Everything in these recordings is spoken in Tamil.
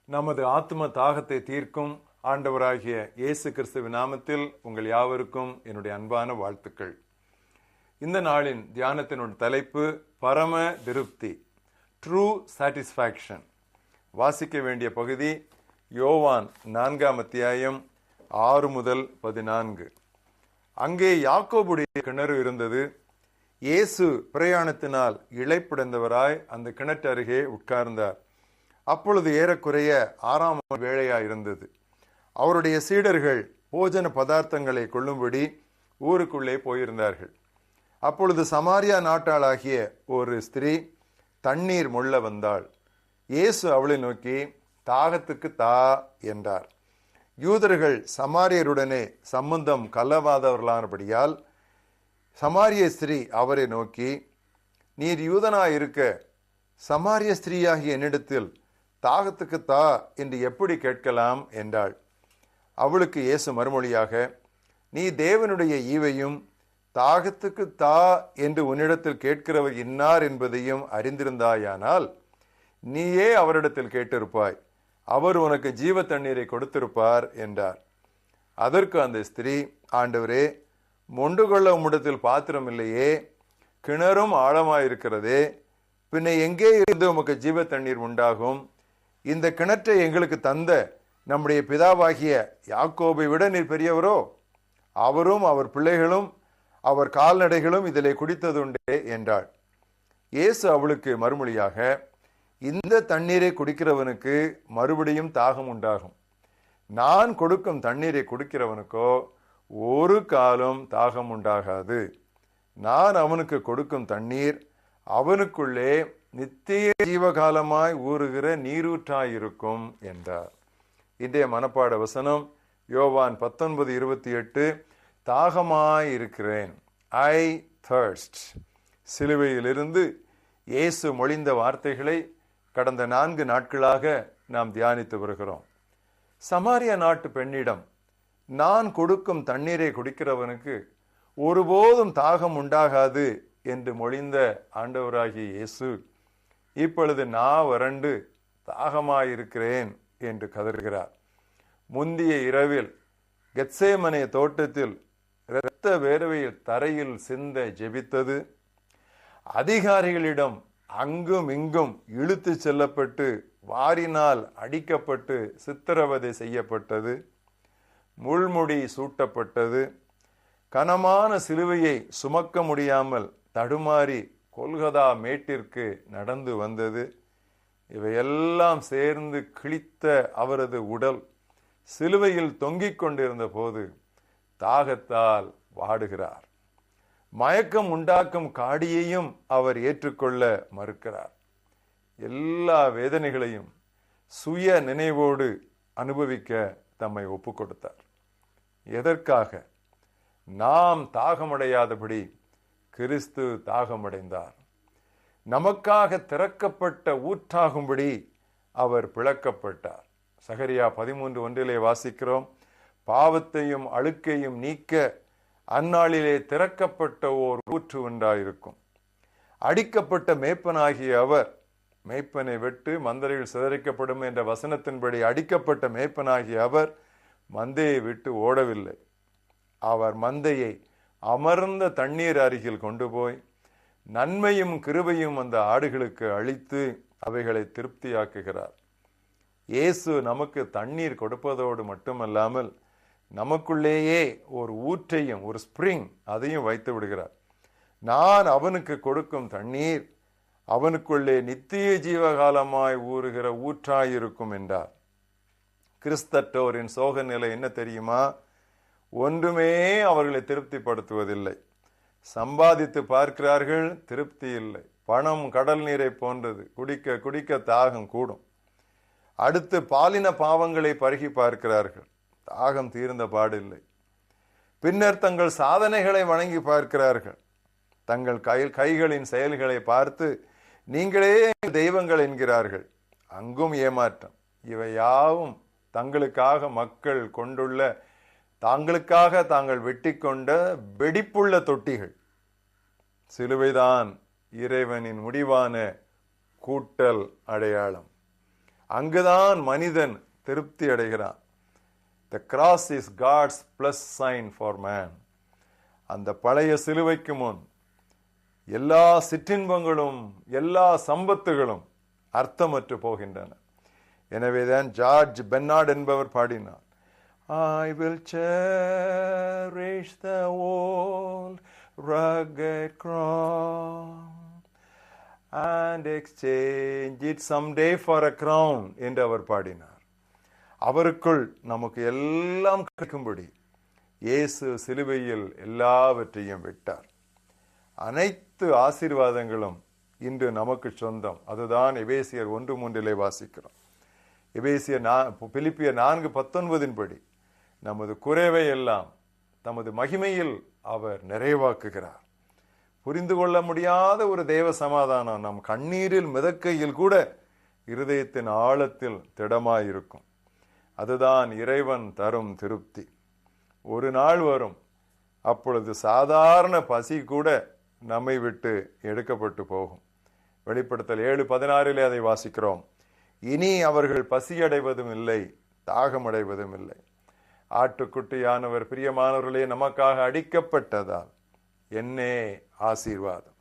நமது ஆத்ம தாகத்தை தீர்க்கும் ஆண்டவராகிய இயேசு கிறிஸ்துவின் நாமத்தில் உங்கள் யாவருக்கும் என்னுடைய அன்பான வாழ்த்துக்கள். இந்த நாளின் தியானத்தினுடைய தலைப்பு பரம திருப்தி, ட்ரூ சாட்டிஸ்பாக்சன். வாசிக்க வேண்டிய பகுதி யோவான் 4 அத்தியாயம் 6 முதல் 14. அங்கே யாக்கோபுடைய கிணறு இருந்தது. இயேசு பிரயாணத்தினால் இளைப்பிழந்தவராய் அந்த கிணற்று அருகே உட்கார்ந்தார். அப்பொழுது ஏறக்குறைய 6ஆம் வேளையா இருந்தது. அவருடைய சீடர்கள் போஜன பதார்த்தங்களை கொள்ளும்படி ஊருக்குள்ளே போயிருந்தார்கள். அப்பொழுது சமாரியா நாட்டாளாகிய ஒரு ஸ்திரீ தண்ணீர் மொள்ள வந்தாள். இயேசு அவளை நோக்கி, தாகத்துக்கு தா என்றார். யூதர்கள் சமாரியருடனே சம்பந்தம் கலவாதவர்களானபடியால் சமாரிய ஸ்திரீ அவரை நோக்கி, நீர் யூதனாயிருக்க சமாரிய ஸ்திரீயாகிய என்னிடத்தில் தாகத்துக்கு தா என்று எப்படி கேட்கலாம் என்றாள். அவளுக்கு இயேசு மறுமொழியாக, நீ தேவனுடைய ஈவையும் தாகத்துக்கு தா என்று உன்னிடத்தில் கேட்கிறவர் இன்னார் என்பதையும் அறிந்திருந்தாயானால் நீயே அவரிடத்தில் கேட்டிருப்பாய், அவர் உனக்கு ஜீவ தண்ணீரை கொடுத்திருப்பார் என்றார். அதற்கு அந்த ஸ்திரீ, ஆண்டவரே, மொண்டு கொள்ள உம்மிடத்தில் பாத்திரம் இல்லையே, கிணறும் ஆழமாயிருக்கிறதே, பின்ன எங்கே இருந்து உமக்கு ஜீவ தண்ணீர் உண்டாகும்? இந்த கிணற்றை எங்களுக்கு தந்த நம்முடைய பிதாவாகிய யாக்கோபை விட நீர் பெரியவரோ? அவரும் அவர் பிள்ளைகளும் அவர் கால்நடைகளும் இதிலே குடித்ததுண்டே என்றாள். இயேசு அவளுக்கு மறுமொழியாக, இந்த தண்ணீரை குடிக்கிறவனுக்கு மறுபடியும் தாகம் உண்டாகும். நான் கொடுக்கும் தண்ணீரை குடிக்கிறவனுக்கோ ஒரு காலம் தாகம் உண்டாகாது. நான் அவனுக்கு கொடுக்கும் தண்ணீர் அவனுக்குள்ளே நித்திய ஜீவகாலமாய் ஊறுகிற நீரூற்றாயிருக்கும் என்றார். இன்றைய மனப்பாட வசனம் யோவான் 19:28. தாகமாயிருக்கிறேன், ஐ thirst. சிலுவையிலிருந்து இயேசு மொழிந்த வார்த்தைகளை கடந்த 4 நாட்களாக நாம் தியானித்து வருகிறோம். சமாரியா நாட்டு பெண்ணிடம், நான் கொடுக்கும் தண்ணீரை குடிக்கிறவனுக்கு ஒருபோதும் தாகம் உண்டாகாது என்று மொழிந்த ஆண்டவராகிய இயேசு இப்பொழுது நான் வறண்டு தாகமாயிருக்கிறேன் என்று கதறுகிறார். முந்திய இரவில் கெத்சேமனே தோட்டத்தில் இரத்த வேர்வையில் தரையில் சிந்த ஜெபித்தது, அதிகாரிகளிடம் அங்கும் இங்கும் இழுத்து செல்லப்பட்டு வாரினால் அடிக்கப்பட்டு சித்திரவதை செய்யப்பட்டது, முள்முடி சூட்டப்பட்டது, கனமான சிலுவையை சுமக்க முடியாமல் தடுமாறி கொல்கதா மேட்டிற்கு நடந்து வந்தது. இவையெல்லாம் சேர்ந்து கிழித்த அவரது உடல் சிலுவையில் தொங்கிக் கொண்டிருந்த போது தாகத்தால் வாடுகிறார். மயக்கம் உண்டாக்கும் காடியையும் அவர் ஏற்றுக்கொள்ள மறுக்கிறார். எல்லா வேதனைகளையும் சுய நினைவோடு அனுபவிக்க தம்மை ஒப்பு கொடுத்தார். எதற்காக? நாம் தாகமடையாதபடி கிறிஸ்து தாகமடைந்தார். நமக்காக திறக்கப்பட்ட ஊற்றாகும்படி அவர் பிளக்கப்பட்டார். சகரியா 13:1 வாசிக்கிறோம், பாவத்தையும் அழுக்கையும் நீக்க அந்நாளிலே திறக்கப்பட்ட ஓர் ஊற்று உண்டாயிருக்கும். அடிக்கப்பட்ட மேய்ப்பனாகிய அவர், மேய்ப்பனை வெட்டு மந்தையில் சிதறிக்கப்படும் என்ற வசனத்தின்படி அடிக்கப்பட்ட மேய்ப்பனாகிய அவர் மந்தையை விட்டு ஓடவில்லை. அவர் மந்தையை அமர்ந்த தண்ணீர் அருகில் கொண்டு போய் நன்மையும் கிருபையும் அந்த ஆடுகளுக்கு அளித்து அவைகளை திருப்தியாக்குகிறார். இயேசு நமக்கு தண்ணீர் கொடுப்பதோடு மட்டுமல்லாமல் நமக்குள்ளேயே ஒரு ஊற்றையும், ஒரு ஸ்பிரிங், அதையும் வைத்து விடுகிறார். நான் அவனுக்கு கொடுக்கும் தண்ணீர் அவனுக்குள்ளே நித்திய ஜீவகாலமாய் ஊறுகிற ஊற்றாயிருக்கும் என்றார். கிறிஸ்தட்டோரின் சோக நிலை என்ன தெரியுமா? ஒன்றுமே அவர்களை திருப்திப்படுத்துவதில்லை. சம்பாதித்து பார்க்கிறார்கள், திருப்தி இல்லை. பணம் கடல் நீரை போன்றது, குடிக்க குடிக்க தாகம் கூடும். அடுத்து பாலின பாவங்களை பருகி பார்க்கிறார்கள், தாகம் தீர்ந்த பாடில்லை. பின்னர் தங்கள் சாதனைகளை வணங்கி பார்க்கிறார்கள். தங்கள் கைகளின் செயல்களை பார்த்து நீங்களே தெய்வங்கள் என்கிறார்கள். அங்கும் ஏமாற்றம். இவை யாவும் தங்களுக்காக மக்கள் கொண்டுள்ள, தாங்களுக்காக தாங்கள் வெட்டி கொண்ட வெடிப்புள்ள தொட்டிகள். சிலுவைதான் இறைவனின் முடிவான கூட்டல் அடையாளம். அங்குதான் மனிதன் திருப்தி அடைகிறான். The cross is God's plus sign for man. அந்த பழைய சிலுவைக்கு முன் எல்லா சிற்றின்பங்களும் எல்லா சம்பத்துகளும் அர்த்தமற்று போகின்றன. எனவேதான் ஜார்ஜ் பென்னார்ட் என்பவர் பாடினார், I will cherish the old rugged cross and exchange it someday for a crown என்று அவர் பாடினார். அவருக்குள் நமக்கு எல்லாம் கிடைக்கும்படி இயேசு சிலுவையில் எல்லாவற்றையும் விட்டார். அனைத்து ஆசீர்வாதங்களும் இன்று நமக்கு சொந்தம். அதுதான் எபேசியர் 1:3 வாசிக்கிறோம். பிலிப்பியர் 4:19 படி நமது குறைவை எல்லாம் தமது மகிமையில் அவர் நிறைவாக்குகிறார். புரிந்து கொள்ள முடியாத ஒரு தேவ சமாதானம் நம் கண்ணீரில் மிதக்கையில் கூட இருதயத்தின் ஆழத்தில் திடமாயிருக்கும். அதுதான் இறைவன் தரும் திருப்தி. ஒரு நாள் வரும், அப்பொழுது சாதாரண பசி கூட நம்மை விட்டு எடுக்கப்பட்டு போகும். வெளிப்படுத்தல் 7:16 அதை வாசிக்கிறோம். இனி அவர்கள் பசியடைவதும் இல்லை, தாகமடைவதும் இல்லை. ஆட்டுக்குட்டியானவர் பிரியமானவர்களே நமக்காக அடிக்கப்பட்டதால் என்னே ஆசீர்வாதம்.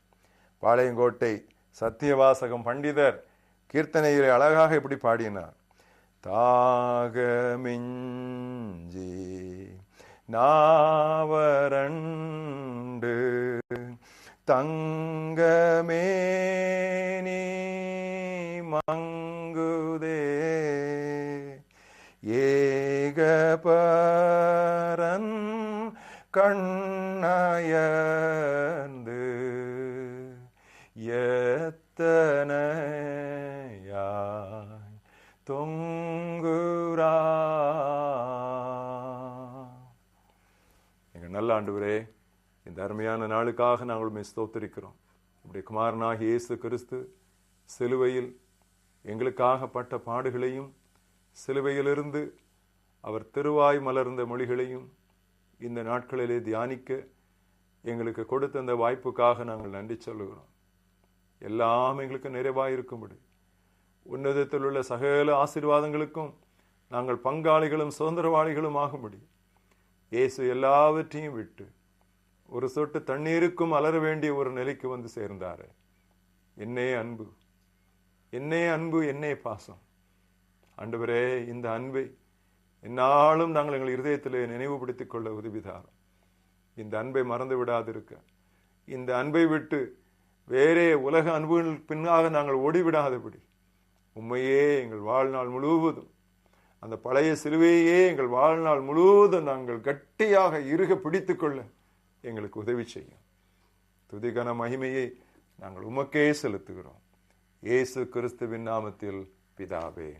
பாளையங்கோட்டை சத்தியவாசகம் பண்டிதர் கீர்த்தனையிலே அழகாக இப்படி பாடினார், தாகமிஞ்சி நாவரண்டு தங்கமேனி மங்குதே ஏகபரன் கண்ணயர்ந்து எத்தனையாய் தொங்குரா. எங்கள் நல்ல ஆண்டவரே, இந்த அருமையான நாளுக்காக நாங்கள் ஸ்தோத்திரிக்கிறோம். இப்படி குமாரனாகிய இயேசு கிறிஸ்து சிலுவையில் எங்களுக்காக பட்ட பாடுகளையும் சிலுவையிலிருந்து அவர் திருவாய் மலர்ந்த மொழிகளையும் இந்த நாட்களிலே தியானிக்க எங்களுக்கு கொடுத்த அந்த வாய்ப்புக்காக நாங்கள் நன்றி சொல்லுகிறோம். எல்லாம் எங்களுக்கு நிறைவாயிருக்கும்படி உன்னதத்தில் உள்ள சகல ஆசீர்வாதங்களுக்கும் நாங்கள் பங்காளிகளும் சுதந்திரவாளிகளும் ஆகும்படி இயேசு எல்லாவற்றையும் விட்டு ஒரு சொட்டு தண்ணீருக்கும் அலற வேண்டிய ஒரு நிலைக்கு வந்து சேர்ந்தாரு. என்னே அன்பு, என்னே அன்பு, என்னே பாசம். ஆண்டவரே, இந்த அன்பை என்னாலும் நாங்கள் எங்கள் இருதயத்திலே நினைவுபடுத்திக் கொள்ள உதவிதாரும். இந்த அன்பை மறந்து விடாதிருக்க, இந்த அன்பை விட்டு வேறே உலக அன்புகள் பின்னாக நாங்கள் ஓடிவிடாதபடி உண்மையே எங்கள் வாழ்நாள் முழுவதும், அந்த பழைய சிலுவையே எங்கள் வாழ்நாள் முழுவதும் நாங்கள் கட்டியாக இறுக பிடித்து கொள்ள எங்களுக்கு உதவி செய்யும். துதிகன மகிமையை நாங்கள் உமக்கே செலுத்துகிறோம். இயேசு கிறிஸ்துவின் நாமத்தில் பிதாவே.